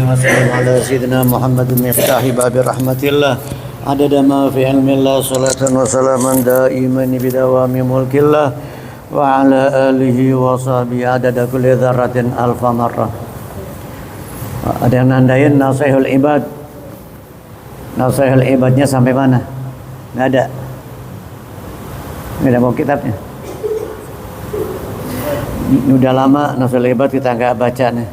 وسلم على سيدنا محمد مفتاح باب رحمة الله عدد ما في علم الله صلاة وسلاما دائما بدوام ملك الله وعلى آله وصحبه عدد كل ذرة ألف مرة. Ada yang nandain Nasihul Ibad. Nasihul Ibadnya sampai mana? Nggak ada. Nggak ada mau kitabnya. Udah lama Nasihul Ibad kita nggak baca nih.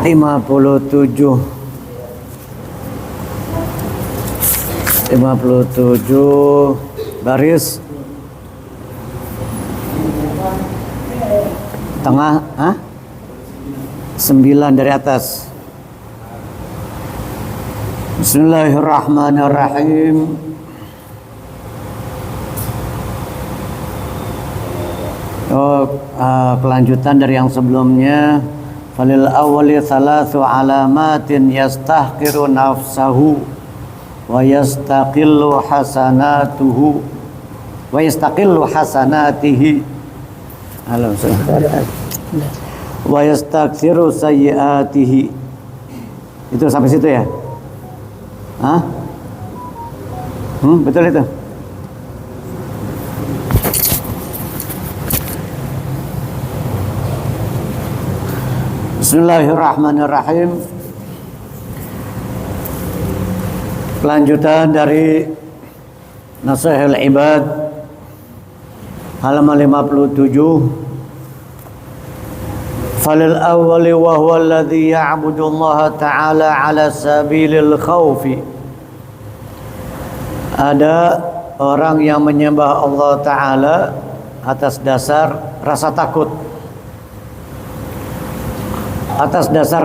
Lima puluh tujuh baris tengah, 9 dari atas. Bismillahirrahmanirrahim. Kelanjutan dari yang sebelumnya. Falil awwali thalathu alamatin yastahqiru nafsahu wa yastaqillu hasanatuhu wa yastaqillu hasanatihi wa yastaghfiru sayyiatihi. Itu sampai situ ya? Betul itu? Bismillahirrahmanirrahim. Kelanjutan dari Nasihul Ibad halaman 57. Falil awwali wa huwa alladhi ya'budu Allah ta'ala ala sabilil khawfi. Ada orang yang menyembah Allah Ta'ala atas dasar rasa takut. Atas dasar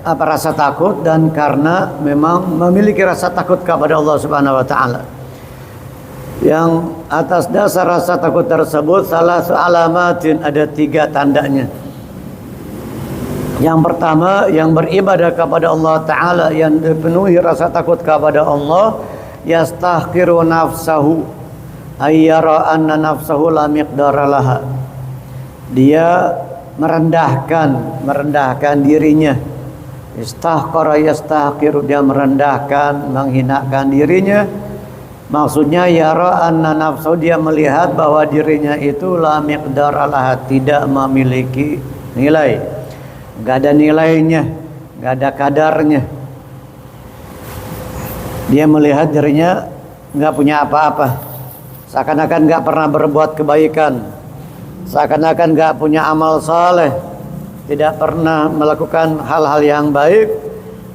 rasa takut dan karena memang memiliki rasa takut kepada Allah Subhanahu wa taala. Yang atas dasar rasa takut tersebut salah alamatin, ada 3 tandanya. Yang pertama, yang beribadah kepada Allah taala yang dipenuhi rasa takut kepada Allah, yastahqiru nafsahu ayyara anna nafsahu la miqdara laha. Dia merendahkan dirinya. Istahqara yastahqiru, dia merendahkan, menghinakan dirinya. Maksudnya yara anna nafsu, dia melihat bahwa dirinya itu la miqdara laha, tidak memiliki nilai. Enggak ada nilainya, enggak ada kadarnya. Dia melihat dirinya enggak punya apa-apa. Seakan-akan enggak pernah berbuat kebaikan. Seakan-akan gak punya amal saleh, tidak pernah melakukan hal-hal yang baik.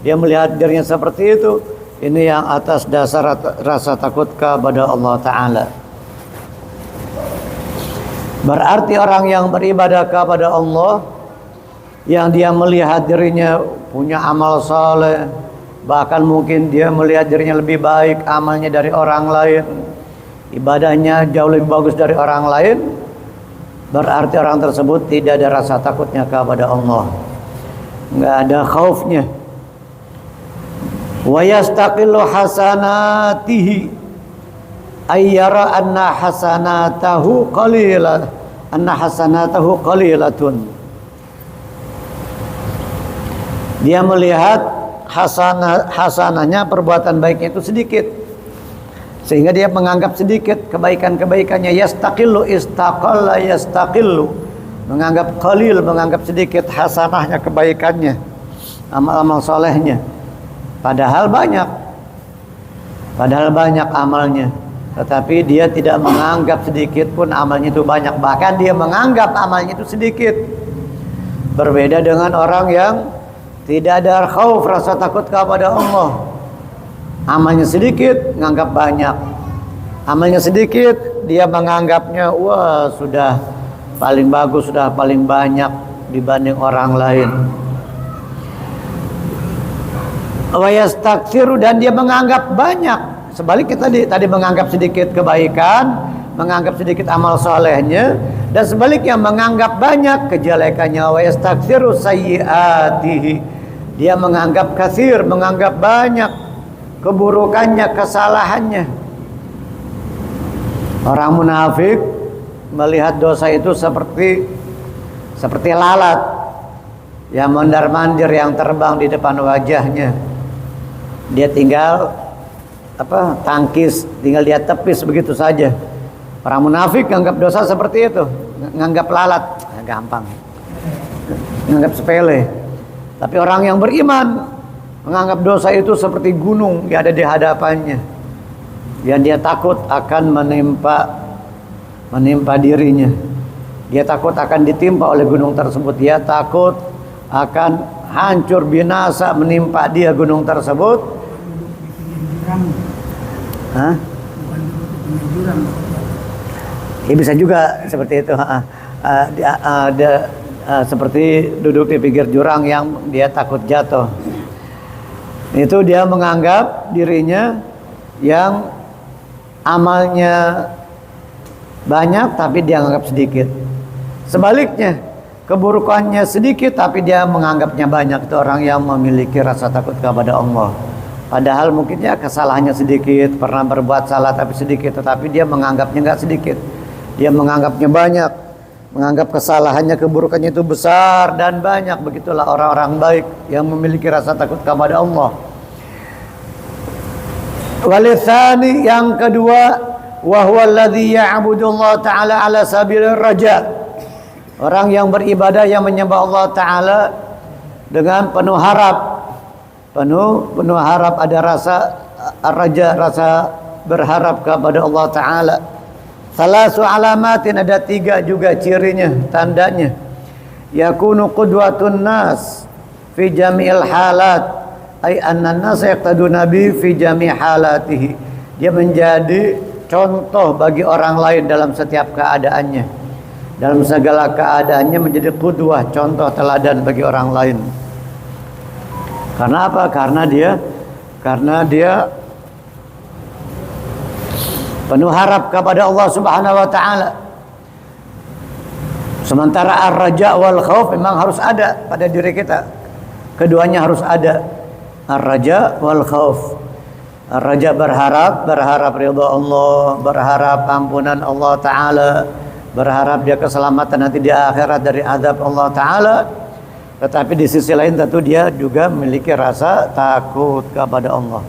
Dia melihat dirinya seperti itu. Ini yang atas dasar rasa takut kepada Allah Ta'ala. Berarti orang yang beribadah kepada Allah, yang dia melihat dirinya punya amal saleh, bahkan mungkin dia melihat dirinya lebih baik amalnya dari orang lain, ibadahnya jauh lebih bagus dari orang lain, berarti orang tersebut tidak ada rasa takutnya kepada Allah, nggak ada khaufnya. Wa yastaqillu hasanatihi ayyara anna hasanatahu qalilatun. Dia melihat hasanahnya, perbuatan baiknya itu sedikit, sehingga dia menganggap sedikit kebaikan-kebaikannya. Yastaqillu, istaqalla yastaqillu, menganggap qalil, menganggap sedikit hasanahnya, kebaikannya, amal-amal solehnya. Padahal banyak amalnya, tetapi dia tidak menganggap sedikit pun amalnya itu banyak. Bahkan dia menganggap amalnya itu sedikit. Berbeda dengan orang yang tidak ada khauf, rasa takut kepada Allah. Amalnya sedikit, menganggap banyak. Amalnya sedikit, dia menganggapnya wah sudah paling bagus, sudah paling banyak dibanding orang lain. Wa yastaghfiru, dan dia menganggap banyak. Sebaliknya tadi menganggap sedikit kebaikan, menganggap sedikit amal solehnya, dan sebaliknya menganggap banyak kejelekannya. Wa yastaghfiru sayyiatihi, dia menganggap katsir, menganggap banyak keburukannya, kesalahannya. Orang munafik melihat dosa itu seperti seperti lalat yang mondar-mandir yang terbang di depan wajahnya. Dia tinggal tangkis, tinggal dia tepis begitu saja. Orang munafik nganggap dosa seperti itu, nganggap lalat, gampang, nganggap sepele. Tapi orang yang beriman menganggap dosa itu seperti gunung yang ada di hadapannya, yang dia takut akan menimpa dirinya. Dia takut akan ditimpa oleh gunung tersebut. Dia takut akan hancur binasa menimpa dia gunung tersebut. Hah? Ya bisa juga seperti itu. Seperti duduk di pinggir jurang yang dia takut jatuh. Itu dia menganggap dirinya yang amalnya banyak tapi dia anggap sedikit. Sebaliknya, keburukannya sedikit tapi dia menganggapnya banyak. Itu orang yang memiliki rasa takut kepada Allah. Padahal mungkinnya kesalahannya sedikit, pernah berbuat salah tapi sedikit, tetapi dia menganggapnya enggak sedikit. Dia menganggapnya banyak, menganggap kesalahannya, keburukannya itu besar dan banyak. Begitulah orang-orang baik yang memiliki rasa takut kepada Allah. Walitsani, yang kedua, wa huwa alladhi ya'budu Allah Ta'ala ala sabilir raja. Orang yang beribadah yang menyembah Allah Ta'ala dengan penuh harap. Penuh harap, ada rasa raja, rasa berharap kepada Allah Ta'ala. Salasu alamatin, ada 3 juga cirinya, tandanya. Yakunu qudwatun nas fi jami'il halat, ay anna nas yaqtadu nabi fi jami' halatihi. Dia menjadi contoh bagi orang lain dalam setiap keadaannya. Dalam segala keadaannya menjadi qudwah, contoh teladan bagi orang lain. Karena apa? Karena dia penuh harap kepada Allah Subhanahu wa taala. Sementara ar-raja wal khauf memang harus ada pada diri kita. Keduanya harus ada. Ar-raja wal khauf. Ar-raja berharap ridha Allah, berharap ampunan Allah taala, berharap dia keselamatan nanti di akhirat dari azab Allah taala. Tetapi di sisi lain tentu dia juga memiliki rasa takut kepada Allah.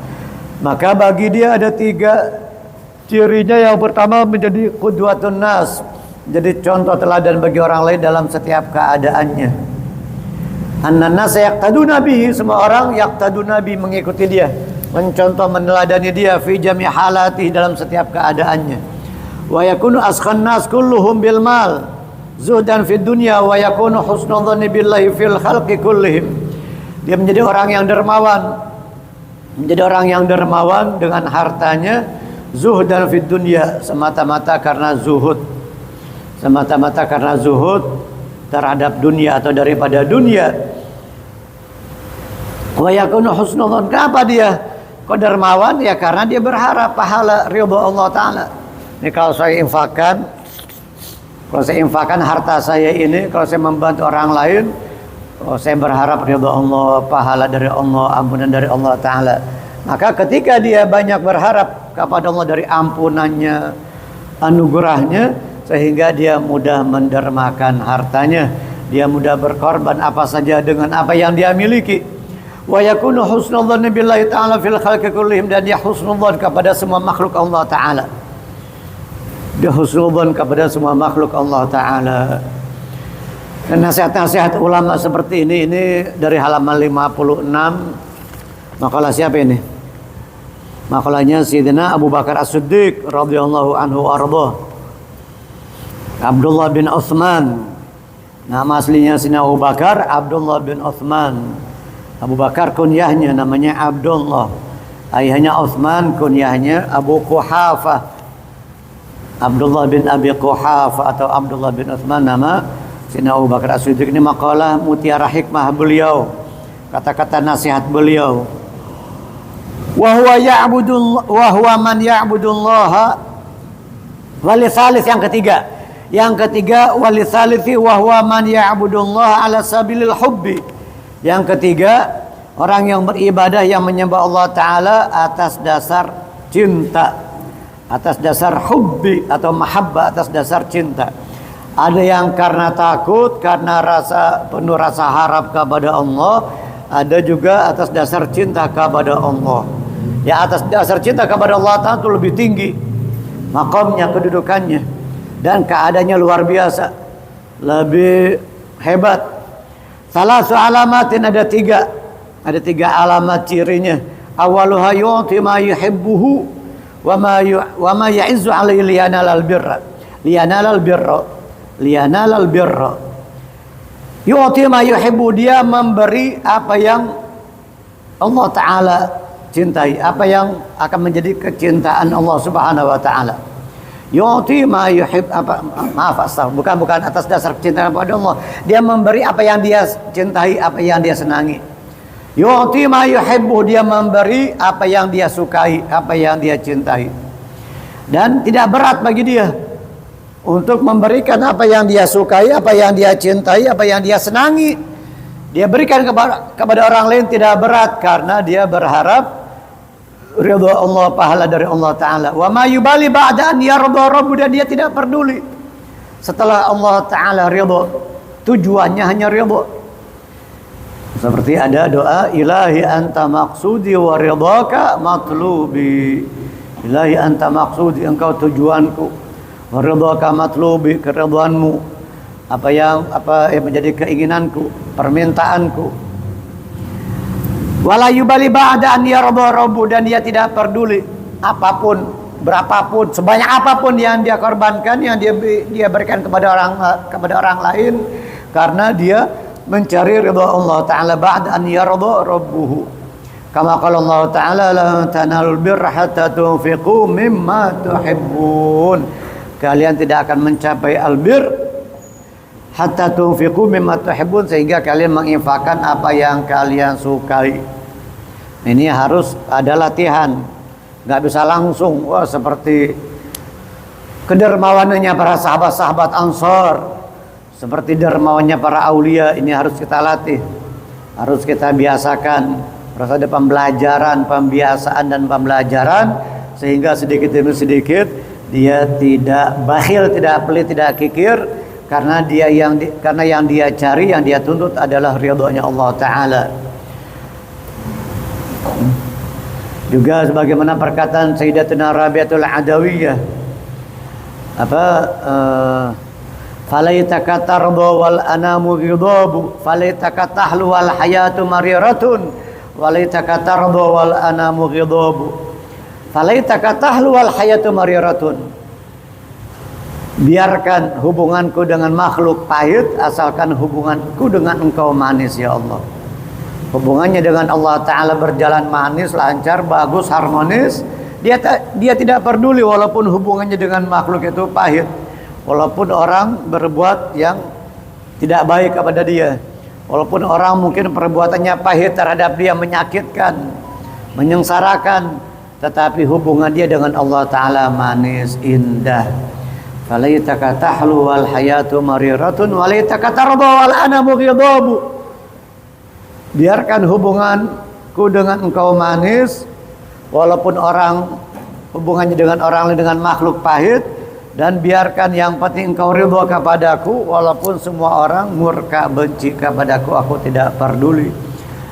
Maka bagi dia ada 3 cirinya. Yang pertama menjadi qudwatun nas, jadi contoh teladan bagi orang lain dalam setiap keadaannya. Annan nas yaqtaduna bihi, semua orang yaqtaduna bihi, mengikuti dia, mencontoh meneladani dia fi jami' halati, dalam setiap keadaannya. Wa yakunu askhan nas kulluhum bil mal zuhdan fid dunya wa yakunu husnul dhanni billahi fil khalqi kullihim. Dia menjadi orang yang dermawan, dengan hartanya, zuhdan fid dunya, semata-mata karena zuhud terhadap dunia atau daripada dunia. Wa yakunu husnul dhann, kenapa dia kok dermawan? Ya karena dia berharap pahala ridha Allah taala. Ini kalau saya infakkan harta saya ini, kalau saya membantu orang lain, saya berharap ridha Allah, pahala dari Allah, ampunan dari Allah taala. Maka ketika dia banyak berharap kepada Allah dari ampunannya, anugerahnya, sehingga dia mudah mendermakan hartanya, dia mudah berkorban apa saja dengan apa yang dia miliki. Wa yakunu husnul dhanni billahi ta'ala fil khalqi kullihim, dan dia husnudzan kepada semua makhluk Allah taala. Dia husnudzan kepada semua makhluk Allah taala. Dan nasihat-nasihat ulama seperti ini dari halaman 56. Makalah siapa ini? Makalahnya Sayyidina Abu Bakar As-Siddiq radhiyallahu anhu arba. Abdullah bin Utsman. Nama aslinya Sayyidina Abu Bakar Abdullah bin Utsman. Abu Bakar kunyahnya namanya Abdullah. Ayahnya Utsman, kunyahnya Abu Quhafah. Abdullah bin Abi Quhafah atau Abdullah bin Utsman, nama Sayyidina Abu Bakar As-Siddiq. Ini makalah mutiara hikmah beliau, kata-kata nasihat beliau. Wa huwa man ya'budullaha walisalis, yang ketiga walisalithi wa huwa man ya'budullaha ala sabilil hubbi. Yang ketiga, orang yang beribadah yang menyembah Allah taala atas dasar cinta, atas dasar hubbi atau mahabbah, atas dasar cinta. Ada yang karena takut, karena penuh rasa harap kepada Allah. Ada juga atas dasar cinta kepada Allah. Ya, atas dasar cinta kepada Allah Ta'ala itu lebih tinggi makamnya, kedudukannya, dan keadaannya luar biasa, lebih hebat. Salasu alamatin, ada tiga alamat cirinya. Awaluha yu'ti ma yuhibbuhu wa ma ya'izzu alaihi liyanalal birra. Yu'ti ma yuhibbu, dia memberi apa yang Allah Ta'ala cintai, apa yang akan menjadi kecintaan Allah Subhanahu wa Ta'ala. Yu'ti ma yuhib, bukan atas dasar kecintaan kepada Allah. Dia memberi apa yang dia cintai, apa yang dia senangi. Yu'ti ma yuhibbu, dia memberi apa yang dia sukai, apa yang dia cintai. Dan tidak berat bagi dia untuk memberikan apa yang dia sukai, apa yang dia cintai, apa yang dia senangi. Dia berikan kepada orang lain tidak berat, karena dia berharap ridha Allah, pahala dari Allah Ta'ala. Wa ma yubali ba'da an yarda rabbu, dan dia tidak peduli setelah Allah Ta'ala ridha, tujuannya hanya ridha. Seperti ada doa, ilahi anta maqsudi wa ridhaka matlubi. Ilahi anta maqsudi, engkau tujuanku, wa ridhaka matlubi, keridhaanmu, apa yang menjadi keinginanku, permintaanku. Wala yubali ba'da an yarda rabbu, dan dia tidak peduli apapun, berapapun, sebanyak apapun yang dia korbankan, yang dia berikan kepada orang lain, karena dia mencari ridha Allah Ta'ala. Ba'da an yarda rabbuhu, kama qala Allah Ta'ala, la tanalul birra hatta tunfiqu mimma tuhibbun. Kalian tidak akan mencapai albir hatta tunfiqu mimma tuhibbun, sehingga kalian menginfakkan apa yang kalian sukai. Ini harus ada latihan, nggak bisa langsung. Wah, seperti kedermawanannya para sahabat-sahabat Ansor, seperti dermawannya para aulia. Ini harus kita latih, harus kita biasakan. Harus ada pembiasaan dan pembelajaran, sehingga sedikit demi sedikit dia tidak bakhil, tidak pelit, tidak kikir, karena yang dia cari, yang dia tuntut adalah ridhonya Allah Ta'ala. Juga sebagaimana perkataan Sayyidatuna Rabi'atul Adawiyah, falaitaka tarda wal anamu ghidabu, falaitaka tahlu wal hayatu mariratun, walaitaka tarda wal anamu ghidabu, falaitaka tahlu wal hayatu mariratun. Biarkan hubunganku dengan makhluk pahit, asalkan hubunganku dengan engkau manis, ya Allah. Hubungannya dengan Allah Ta'ala berjalan manis, lancar, bagus, harmonis. Dia tidak peduli walaupun hubungannya dengan makhluk itu pahit, walaupun orang berbuat yang tidak baik kepada dia, walaupun orang mungkin perbuatannya pahit terhadap dia, menyakitkan, menyengsarakan, tetapi hubungan dia dengan Allah Ta'ala manis, indah. Falaitaka tahlu wal hayatu mariratun, walaitaka tarda wal anamu ghidabu. Biarkan hubunganku dengan engkau manis, walaupun hubungannya dengan orang lain, dengan makhluk pahit. Dan biarkan yang penting engkau ridha kepadaku, walaupun semua orang murka, benci kepadaku, aku tidak peduli.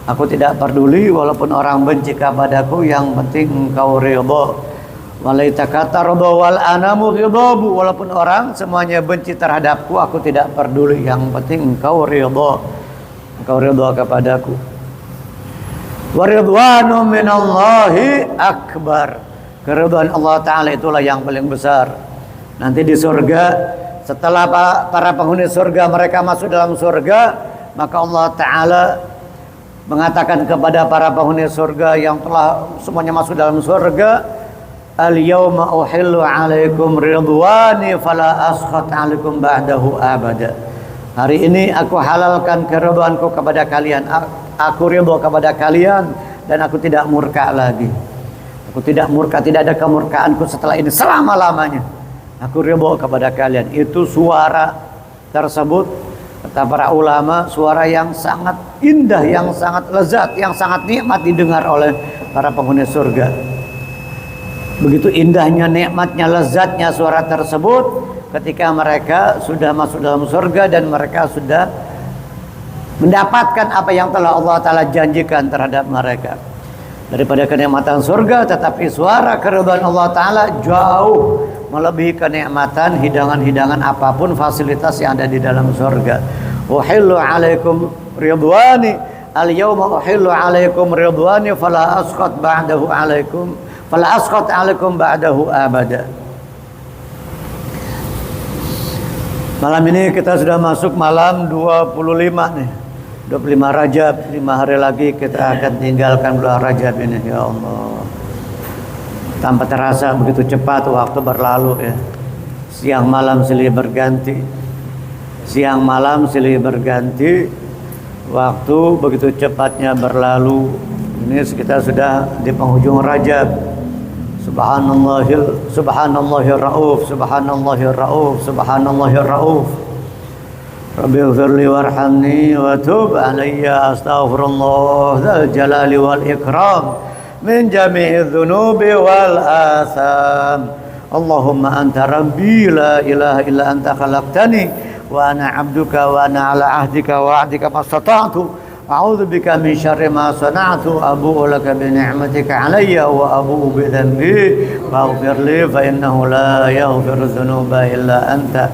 Aku tidak peduli walaupun orang benci kepadaku, yang penting engkau ridha. Walaitaka tarda wal anamu ghidabu, walaupun orang semuanya benci terhadapku, aku tidak peduli, yang penting engkau ridha. Engkau ridha kepadaku. Wa ridwanu minallahi akbar. Keridhaan Allah Ta'ala itulah yang paling besar. Nanti di surga, setelah para penghuni surga mereka masuk dalam surga, maka Allah Ta'ala mengatakan kepada para penghuni surga yang telah semuanya masuk dalam surga, al-yawma uhillu alaikum ridwani fala askhat alaikum ba'dahu abada. Hari ini aku halalkan keridhaanku kepada kalian. Aku ridha kepada kalian dan aku tidak murka lagi. Aku tidak murka, tidak ada kemurkaanku setelah ini selama-lamanya. Aku ridha kepada kalian. Itu suara tersebut, kata para ulama, suara yang sangat indah, yang sangat lezat, yang sangat nikmat didengar oleh para penghuni surga. Begitu indahnya, nikmatnya, lezatnya suara tersebut, ketika mereka sudah masuk dalam surga dan mereka sudah mendapatkan apa yang telah Allah Ta'ala janjikan terhadap mereka daripada kenikmatan surga. Tetapi suara keridhaan Allah Ta'ala jauh melebihi kenikmatan hidangan-hidangan apapun, fasilitas yang ada di dalam surga. Uhillu alaikum ridwani al-yawma uhillu alaikum ridwani fala asqat ba'dahu alaikum fala asqat alaikum ba'dahu abada. Malam ini kita sudah masuk malam 25 nih. 25 Rajab, 5 hari lagi kita akan tinggalkan bulan Rajab ini. Ya Allah, tanpa terasa begitu cepat waktu berlalu ya. Siang malam silih berganti, siang malam silih berganti, waktu begitu cepatnya berlalu. Ini kita sudah di penghujung Rajab. Subhanallahir rauf, subhanallahir rauf, subhanallahir rauf. Rabbighfirli warhamni wa tub alayya, astaghfirullah dzal jalali wal ikram min jami'i dzunubi wal atham. Allahumma anta rabbi la ilaha illa anta khalaqtani wa ana 'abduka wa ana 'ala 'ahdika wa 'adika mastata'tu. A'udzu bika min syarri ma sana'tu, abu'u laka bi ni'matika 'alayya wa abu'u bi dhanbi faghfir li fa innahu la yaghfiru dzunuba illa anta.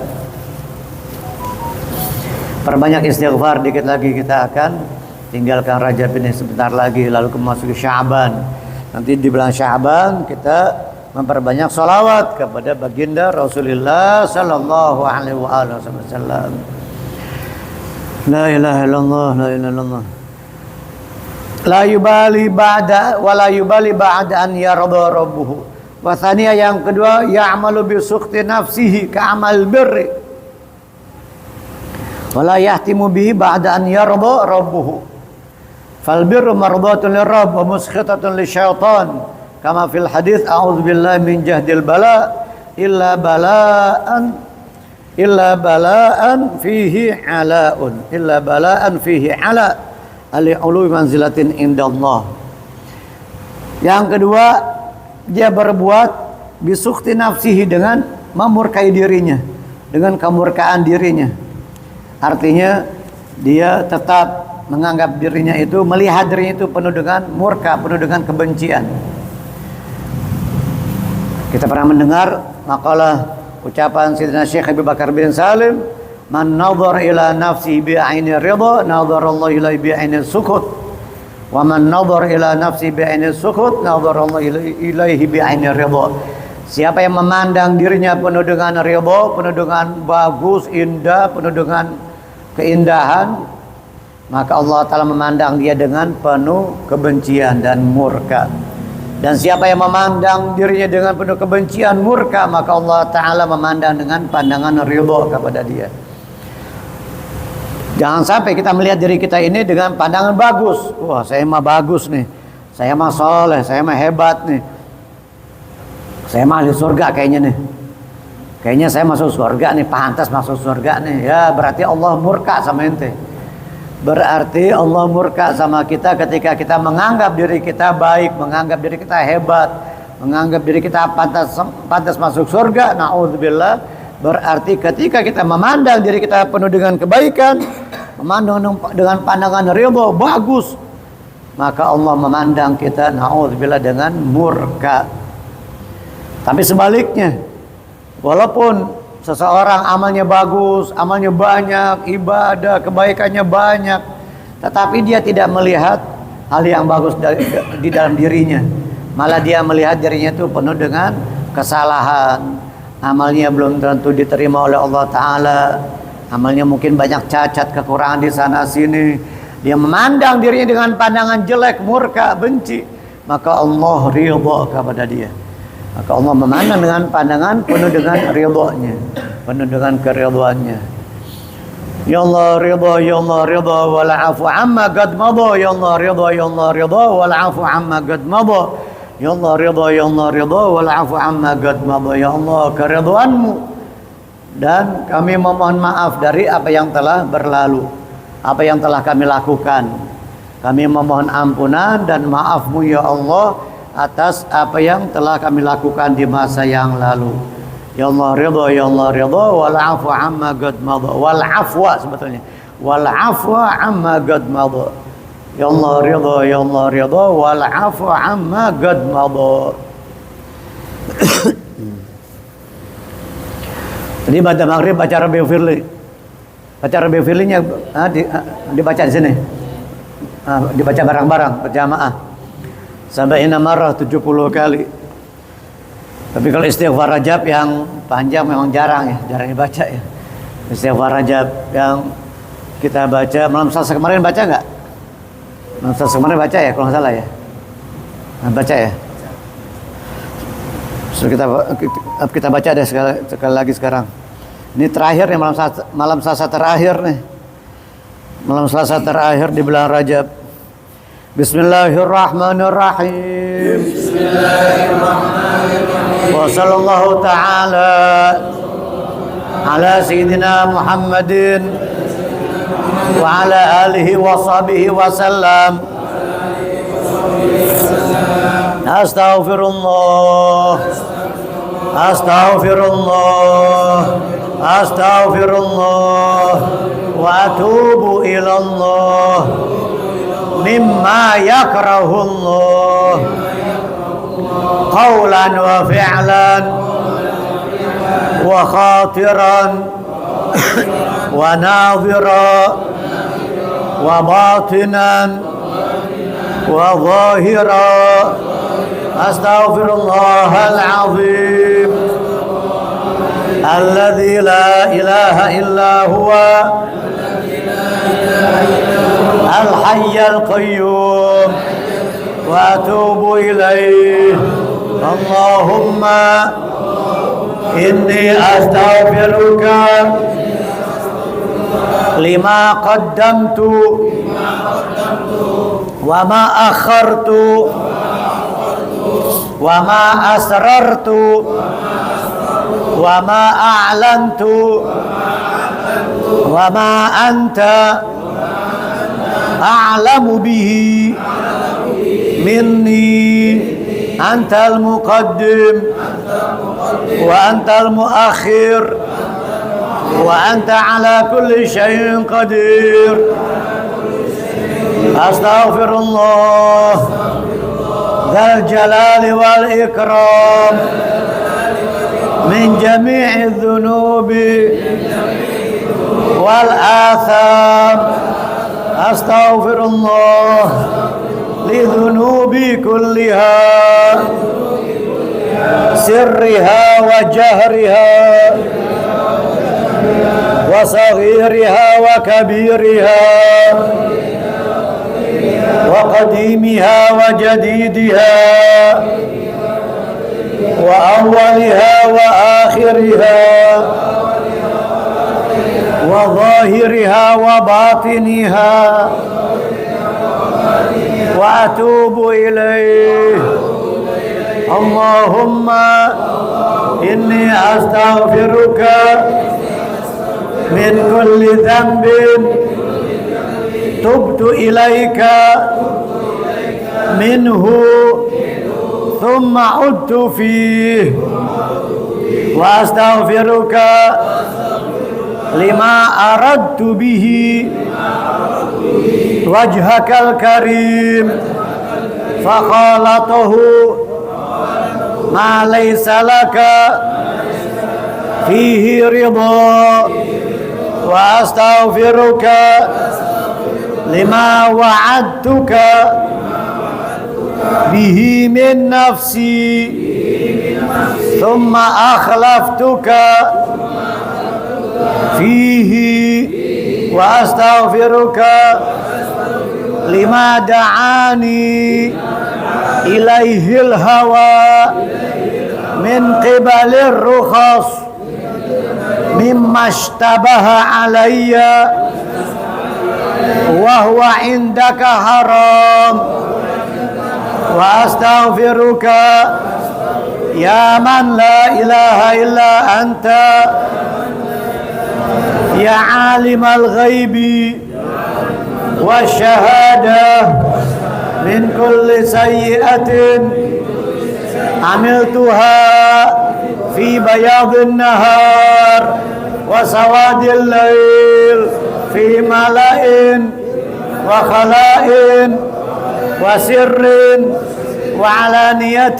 Perbanyak istighfar, dikit lagi kita akan tinggalkan Rajab ini sebentar lagi lalu memasuki Sya'ban. Nanti di bulan Sya'ban kita memperbanyak sholawat kepada baginda Rasulullah sallallahu alaihi wasallam. La ilaha illallah, la ilaha illallah. La yubali ba'da wa la yubali ba'da an yarda rabbuhu. Wa tsaniyah, yang kedua, ya'malu bi sukhti nafsihi ka'amal birri wa la yahtimu bihi ba'da an yarda rabbuhu. Fal birru mardatun lirabb wa muskhitatun lisyaitan. Kama fil hadits, a'udzu billahi min jahdil bala illa bala'an fihi ala'un, illa bala'an fihi ala ali ului manzilatin indallah. Yang kedua, dia berbuat bisukti nafsihi, dengan memurkai dirinya, dengan kemurkaan dirinya. Artinya dia tetap menganggap dirinya itu, melihat dirinya itu penuh dengan murka, penuh dengan kebencian. Kita pernah mendengar makalah ucapan Sayyidina Syekh Abu Bakar bin Salim, man nadhar ila nafsi bi aini ridha nadharallahu ilaihi bi aini sukut, wa man nadhar ila nafsi bi aini sukut nadharallahu ilaihi bi aini ridha. Siapa yang memandang dirinya penuh dengan ridha, penuh dengan bagus, indah, penuh dengan keindahan, maka Allah Ta'ala memandang dia dengan penuh kebencian dan murka. Dan siapa yang memandang dirinya dengan penuh kebencian, murka, maka Allah Ta'ala memandang dengan pandangan ridha kepada dia. Jangan sampai kita melihat diri kita ini dengan pandangan bagus. Wah, saya mah bagus nih, saya mah soleh, saya mah hebat nih, saya mah ahli surga kayaknya nih, kayaknya saya masuk surga nih, pantas masuk surga nih. Ya, berarti Allah murka sama ente. Berarti Allah murka sama kita ketika kita menganggap diri kita baik, menganggap diri kita hebat, menganggap diri kita pantas masuk surga. Na'udzubillah. Berarti ketika kita memandang diri kita penuh dengan kebaikan, memandang dengan pandangan ridha, bagus, maka Allah memandang kita, na'udzubillah, dengan murka. Tapi sebaliknya, walaupun seseorang amalnya bagus, amalnya banyak, ibadah, kebaikannya banyak, tetapi dia tidak melihat hal yang bagus di dalam dirinya. Malah dia melihat dirinya itu penuh dengan kesalahan. Amalnya belum tentu diterima oleh Allah Ta'ala. Amalnya mungkin banyak cacat, kekurangan di sana sini. Dia memandang dirinya dengan pandangan jelek, murka, benci. Maka Allah ridha kepada dia. Maka Allah memandang dengan pandangan penuh dengan ridha-Nya, penuh dengan keridhaannya. Ya Allah ridha, ya Allah ridha, wal afu amma qad madha. Ya Allah ridha, ya Allah ridha, wal afu amma qad madha. Ya Allah ridha, ya Allah ridha, wal afu amma qad madha. Ya Allah, keridhaan-Mu, dan kami memohon maaf dari apa yang telah berlalu, apa yang telah kami lakukan. Kami memohon ampunan dan maaf-Mu ya Allah atas apa yang telah kami lakukan di masa yang lalu. Ya Allah ridha, ya Allah ridha, wal afu amma qad madha. Wal afwa sebetulnya. Wal afwa amma qad madha. Ya Allah ridha, ya Allah ridha, wal afu amma qad madha. Jadi baca maghrib baca Rabbi Firli. Baca Rabbi Firlinya dibaca di sini. Dibaca bareng-bareng berjamaah. Sampai marrah 70 kali. Tapi kalau istighfar Rajab yang panjang memang jarang dibaca ya. Istighfar Rajab yang kita baca malam Selasa kemarin baca nggak? Malam Selasa kemarin baca ya kalau nggak salah ya. Baca ya. So, kita baca deh sekali lagi sekarang. Ini terakhir nih malam Selasa terakhir nih. Malam Selasa terakhir di bulan Rajab. Bismillahirrahmanirrahim. Bismillahirrahmanirrahim. Wa sallallahu ta'ala ala sayyidina Muhammadin wa ala alihi wa sahbihi wa sallam. Astaghfirullah. Astaghfirullah. Astaghfirullah. Wa atubu ilallah. Mimma yakrahullah qawlan wa fi'lan wa khatiran wa nadhira wa batinan wa zahira. Astaghfirullahal azim alladzi la ilaha illa huwa الحي القيوم وأتوب إليه. اللهم إني أستغفرك لما قدمت وما أخرت وما أسررت وما أعلنت وما أنت أعلم به مني. أنت المقدم وأنت المؤخر وأنت على كل شيء قدير. أستغفر الله ذا الجلال والإكرام من جميع الذنوب والآثام. أستغفر الله لذنوبي كلها سرها وجهرها وصغيرها وكبيرها وقديمها وجديدها وأولها وآخرها وظاهرها وباطنها وأتوب إليه. اللهم إني أستغفرك من كل ذنب تبت إليك منه ثم عدت فيه وأستغفرك لما أردت به وجهك الكريم فخالطه ما ليس لك فيه رضا. وأستغفرك لما وعدتك به من نفسي ثم أخلفتك فيه. وأستغفرك لما دعاني إليه الهوى من قبل الرخص مما اشتبه علي وهو عندك حرام. وأستغفرك يا من لا إله إلا أنت يا عالم الغيب والشهادة من كل سيئة عملتها في بياض النهار وسواد الليل في ملأ وخلاء وسر وعلانية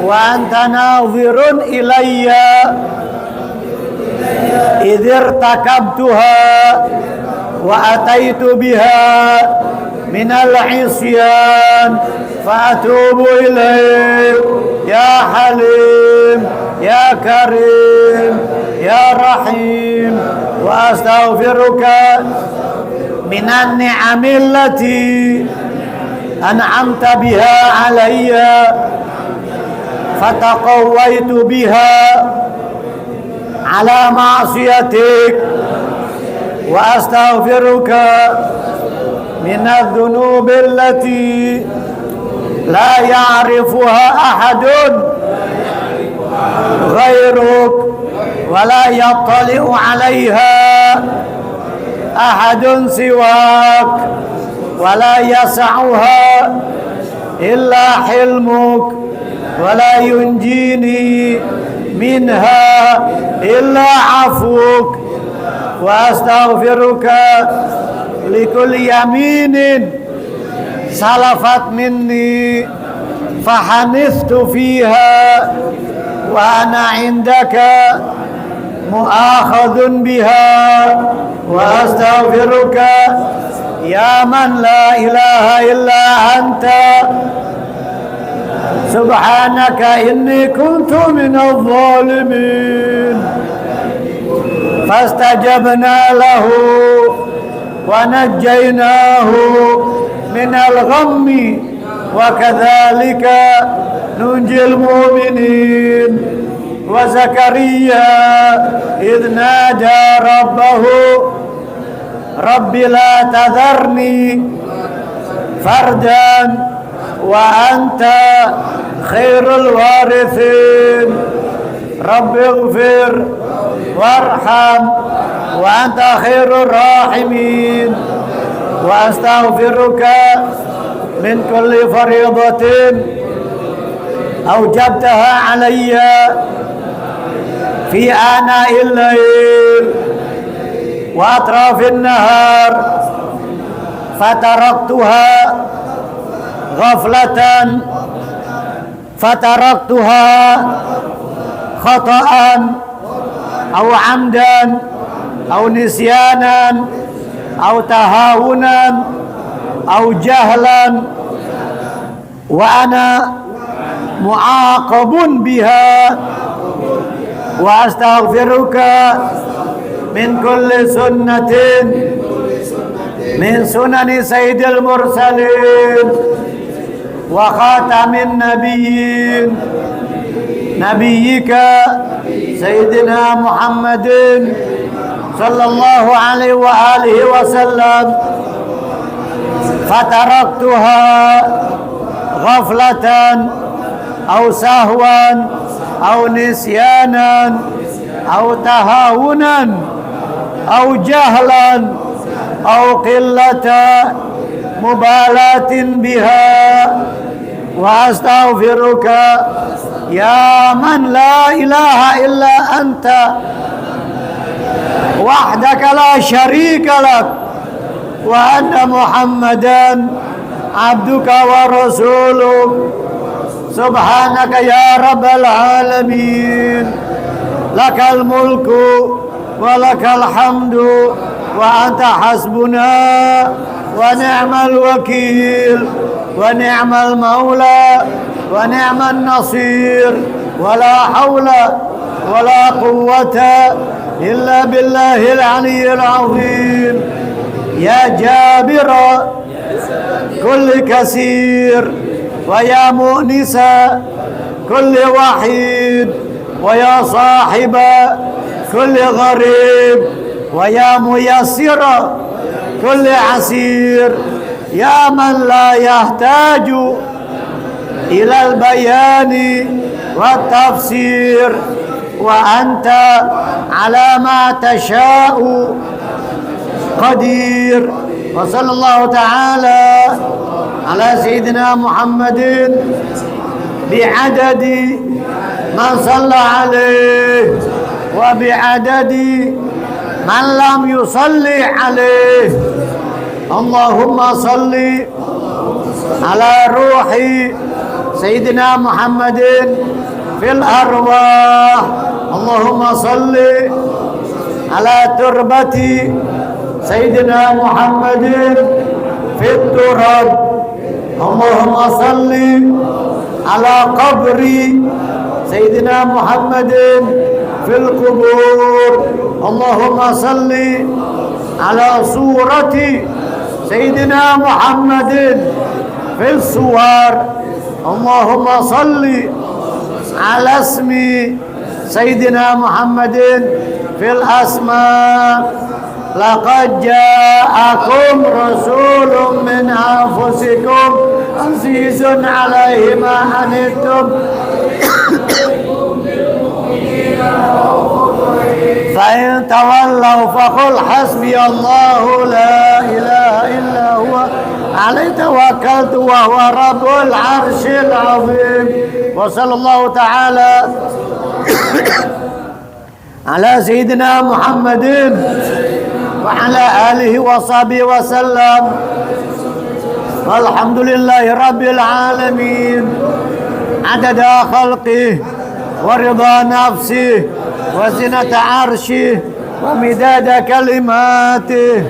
وأنت ناظر إلي إذ ارتكبتها وأتيت بها من العصيان فأتوب إليك يا حليم يا كريم يا رحيم وأستغفرك من النعم التي أنعمت بها علي فتقويت بها على معصيتك وأستغفرك من الذنوب التي لا يعرفها أحد غيرك ولا يطلع عليها أحد سواك ولا يسعها إلا حلمك ولا ينجيني منها إلا عفوك وأستغفرك لكل يمين سلفت مني فحنثت فيها وأنا عندك مؤاخذ بها وأستغفرك يا من لا إله إلا أنت سبحانك إني كنت من الظالمين فاستجبنا له ونجيناه من الغم وكذلك ننجي المؤمنين وزكريا إذ نادى ربه رب لا تذرني فردا وأنت خير الوارثين رب اغفر وارحم وأنت خير الراحمين وأستغفرك من كل فريضة أوجبتها علي في آناء الليل وأطراف النهار فتركتها خطأ أو عمدا أو نسيانا أو تهاونا أو جهلا وأنا معاقب بها وأستغفرك من كل سنة من سنن سيد المرسلين وخاتم النبيين نبيك سيدنا محمد صلى الله عليه وآله وسلم فتركتها غفلة أو سهوا أو نسيانا أو تهاونا أو جهلا أو قلة مبالاة بها وأستغفرك يا من لا إله إلا أنت وحدك لا شريك لك وأن محمدا عبدك ورسولك سبحانك يا رب العالمين لك الملك ولك الحمد وأنت حسبنا ونعم الوكيل ونعم المولى ونعم النصير ولا حول ولا قوة إلا بالله العلي العظيم يا جابر كل كسير ويا مؤنس كل وحيد ويا صاحب كل غريب ويا ميسر كل عسير يا من لا يحتاج إلى البيان والتفسير وأنت على ما تشاء قدير وصلى الله تعالى على سيدنا محمد bi'adadi man shalla alaihi wa bi'adadi man lam yusalli alaihi. Allahumma salli ala ruhi Sayyidina Muhammadin fil arwah. Allahumma salli ala turbati Sayyidina Muhammadin fit turab. Allahumma salli ala qabri Sayyidina Muhammadin fil qubur. Allahumma salli ala surati Sayyidina Muhammadin fil suwar. Allahumma salli ala ismi Sayyidina Muhammadin fil asma. Laqad ja'akum rasulun min anfusikum azizun 'alaihi ma anittum fa in tawallaw faqul hasbiyallahu la ilaha illa huwa alaihi tawakkaltu wa huwa rabbul 'arsyil 'azim. Wa sallallahu ta'ala ala sayyidina Muhammadin wa ala alihi wa sahbihi wa sallam. Walhamdulillahi rabbil alamin adada khalqihi wa ridha nafsihi wa zinata arsyihi wa midada kalimatih.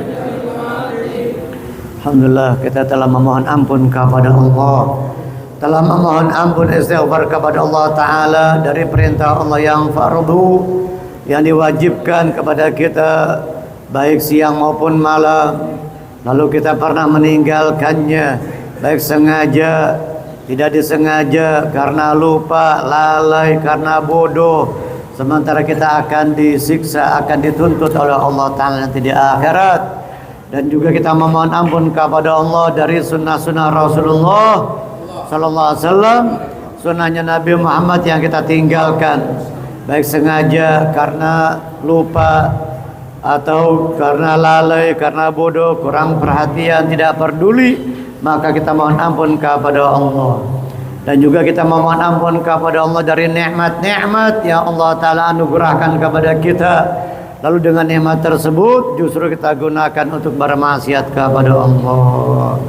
Alhamdulillah, kita telah memohon ampun kepada Allah, telah memohon ampun istighfar kepada Allah Ta'ala dari perintah Allah yang fardu, yang diwajibkan kepada kita baik siang maupun malam. Lalu kita pernah meninggalkannya, baik sengaja, tidak disengaja, karena lupa, lalai, karena bodoh. Sementara kita akan disiksa, akan dituntut oleh Allah Ta'ala nanti di akhirat. Dan juga kita memohon ampun kepada Allah dari sunnah-sunnah Rasulullah Sallallahu Alaihi Wasallam, sunnahnya Nabi Muhammad yang kita tinggalkan, baik sengaja karena lupa, atau karena lalai, karena bodoh, kurang perhatian, tidak peduli, maka kita mohon ampun kepada Allah. Dan juga kita memohon ampun kepada Allah dari nikmat-nikmat yang Allah Ta'ala anugerahkan kepada kita. Lalu dengan nikmat tersebut justru kita gunakan untuk bermaksiat kepada Allah.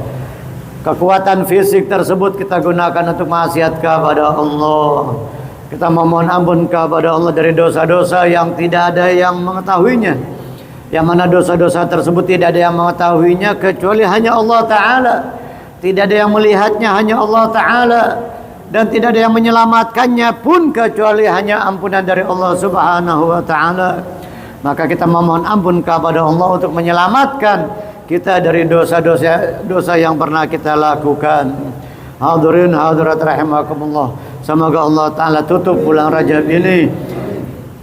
Kekuatan fisik tersebut kita gunakan untuk maksiat kepada Allah. Kita memohon ampun kepada Allah dari dosa-dosa yang tidak ada yang mengetahuinya, yang mana dosa-dosa tersebut tidak ada yang mengetahuinya kecuali hanya Allah Ta'ala. Tidak ada yang melihatnya, hanya Allah Ta'ala. Dan tidak ada yang menyelamatkannya pun kecuali hanya ampunan dari Allah Subhanahu wa Ta'ala. Maka kita memohon ampun kepada Allah untuk menyelamatkan kita dari dosa-dosa yang pernah kita lakukan. Hadirin hadirat rahimakumullah, semoga Allah Ta'ala tutup bulan Rajab ini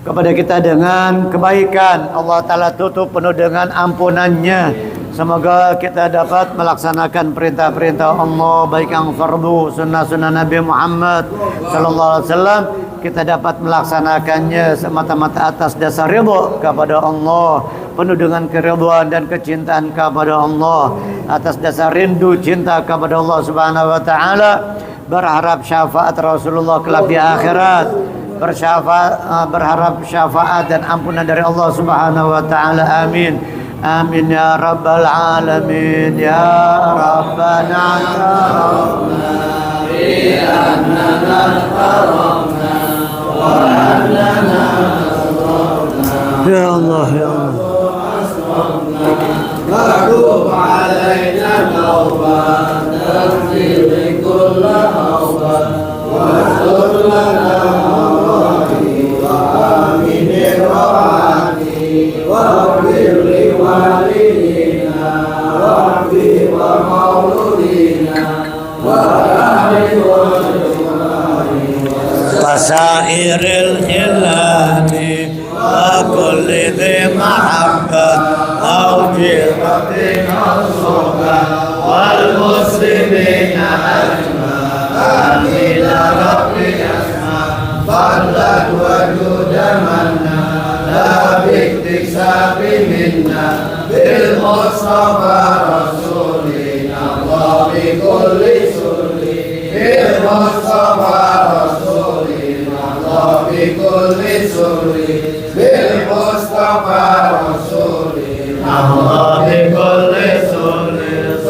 kepada kita dengan kebaikan. Allah Ta'ala tutup penuh dengan ampunannya. Semoga kita dapat melaksanakan perintah-perintah Allah, baik yang fardu, sunnah-sunnah Nabi Muhammad Sallallahu Alaihi Wasallam. Kita dapat melaksanakannya semata-mata atas dasar ridha kepada Allah, penuh dengan keridhaan dan kecintaan kepada Allah, atas dasar rindu cinta kepada Allah Subhanahu wa Ta'ala, berharap syafaat Rasulullah kelak di akhirat, berharap syafaat dan ampunan dari Allah Subhanahu wa Ta'ala. Amin. Amin ya rabbal alamin. Ya rabbana karamna bi annana karamna wa annana karamna. Ya Allah, ya Allah, Madhub alaina tauban taghfir li kulli awban wa ghfir lana wa amin rahmati wa ghfir li walidina wa bi wa mauludina wa ahli wa wasairil hilani wa kulli dhi mahabbat awjiratina as-sunnah wal muslimina ajma'in ila rabbil asma fadlan wa judamanna la biktisabi minna bil mustafa rasulina Allah bi kulli sulli bil mustafa بكل سر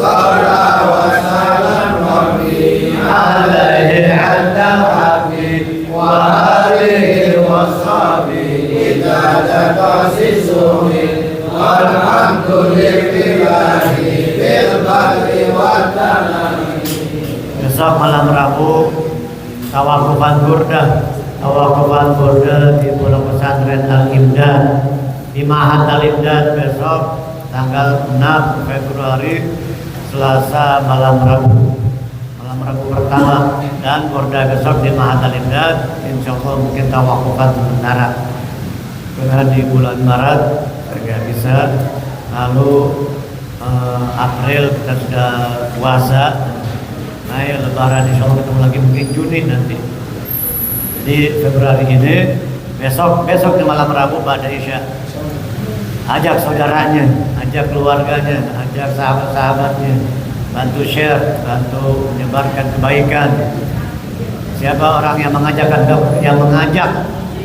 صلى وسلم ربي عليه عند حبيب وآله وصحبه إذا تقاسسه والحمد لله بالبر والتنام. Besok malam Rabu tawakufan burda di Pondok Pesantren Al-Imdad di Mahat Al-Imdad besok tanggal 6 Februari Selasa malam Rabu pertama, dan burda besok di Mahat Al-Imdad. Insyaallah mungkin tawakufan sementara karena di bulan Maret nggak bisa, lalu April kita sudah puasa. Nah, ya, Lebaran insya Allah ketemu lagi mungkin Juni nanti. Di Februari ini, besok di malam Rabu pada Isya, ajak saudaranya, ajak keluarganya, ajak sahabat-sahabatnya, bantu share, bantu menyebarkan kebaikan. Siapa orang yang mengajak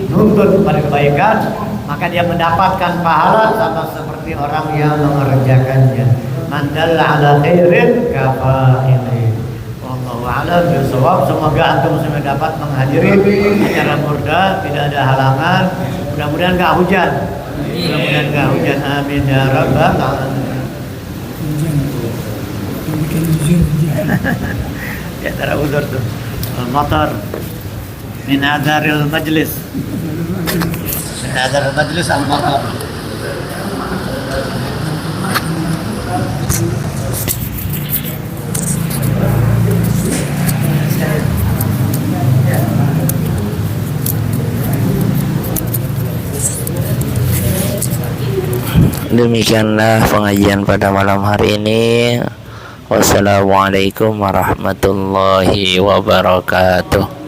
nuntut kepada kebaikan, maka dia mendapatkan pahala sama seperti orang yang mengerjakannya. Man dalla ala khairin kafa'ilih. Wallahu a'lam bishawab. Semoga antum semua dapat menghadiri acara burda, tidak ada halangan. Mudah-mudahan enggak hujan. Amin ya rabbal alamin. Ya tara uzur tuh. Al-matar min adaril majlis. Min majlis al-matar. Demikianlah pengajian pada malam hari ini. Wassalamualaikum warahmatullahi wabarakatuh.